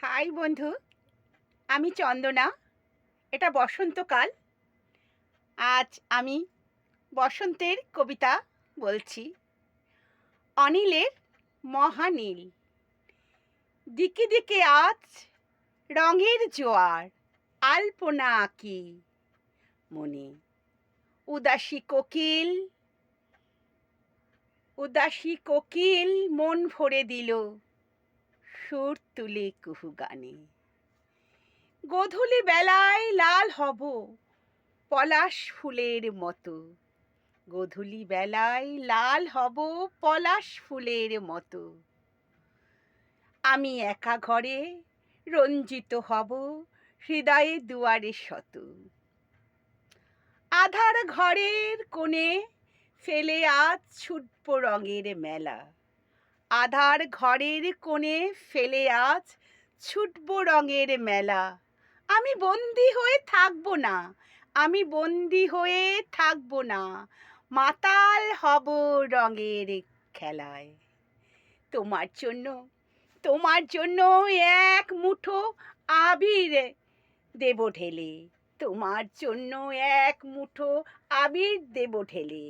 High বন্ধু, আমি চন্দনা। এটা বসন্তকাল। আজ আমি বসন্তের কবিতা বলছি। অনিলের মহানীল। দিকে দিকে আজ রঙের জোয়ার, আলপনা আঁকি মনে। উদাসী কোকিল মন ভরে দিল সুর তুলে কুহু গানে। গোধূলি বেলায় লাল হব পলাশ ফুলের মতো। গোধূলি বেলায় লাল হব পলাশ ফুলের মতো। আমি একা ঘরে রঞ্জিত হব হৃদয়ে দুয়ারে শত। আধার ঘরের কোণে ফেলে আজ ছুটব রঙের মেলা। আধার ঘরের কোণে ফেলে আজ ছুটব রঙের মেলা। আমি বন্দি হয়ে থাকবো না, আমি বন্দি হয়ে থাকবো না, মাতাল হব রঙের খেলায়। তোমার জন্য এক মুঠো আবির দেব ঢেলে। তোমার জন্য এক মুঠো আবির দেব ঢেলে।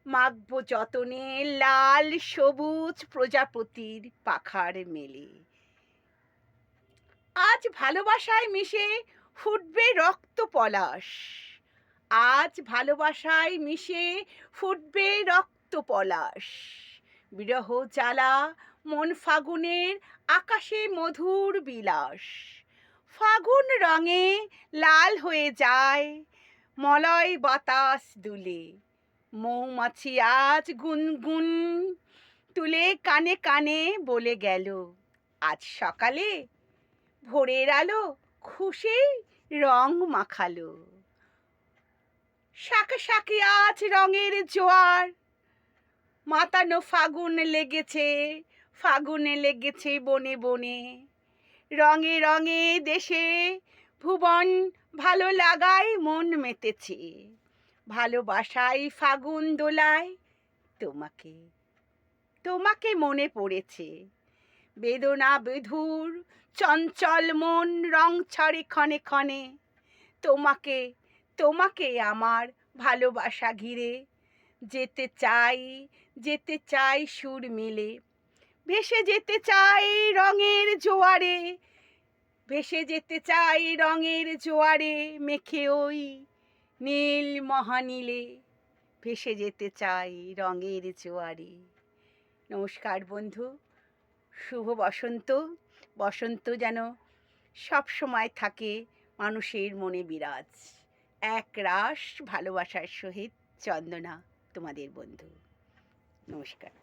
মাখবো যতনে লাল সবুজ প্রজাপতির পাখার মেলে। আজ ভালোবাসায় মিশে ফুটবে রক্ত পলাশ। আজ ভালোবাসায় মিশে ফুটবে রক্ত পলাশ। বিরহ জ্বালা মন ফাগুনের আকাশে মধুর বিলাস। ফাগুন রঙে লাল হয়ে যায় মলয় বাতাস দুলে। মৌমাছি আজ গুনগুন তুলে কানে কানে বলে গেল, আজ সকালে ভোরের আলো খুশি রং মাখালো। শাকে শাকে আজ রঙের জোয়ার, মাতানো ফাগুনে লেগেছে বনে বনে। রঙে রঙে দেশে ভুবন ভালো লাগায় মন মেতেছে। ভালোবাসায় ফাগুন দোলায় তোমাকে মনে পড়েছে। বেদনা বেধুর চঞ্চল মন রং ছড়ে ক্ষণে ক্ষণে। তোমাকে আমার ভালোবাসা ঘিরে যেতে চাই সুর মিলে। ভেসে যেতে চাই রঙের জোয়ারে, ভেসে যেতে চাই রঙের জোয়ারে, মেখে ওই নীল মহানীলে। ভেসে যেতে চাই রঙের জোয়ারে। নমস্কার বন্ধু, শুভ বসন্ত। বসন্ত যেন সব সময় থাকে মানুষের মনে বিরাজ। এক রাস ভালোবাসার সহিত চন্দনা, তোমাদের বন্ধু। নমস্কার।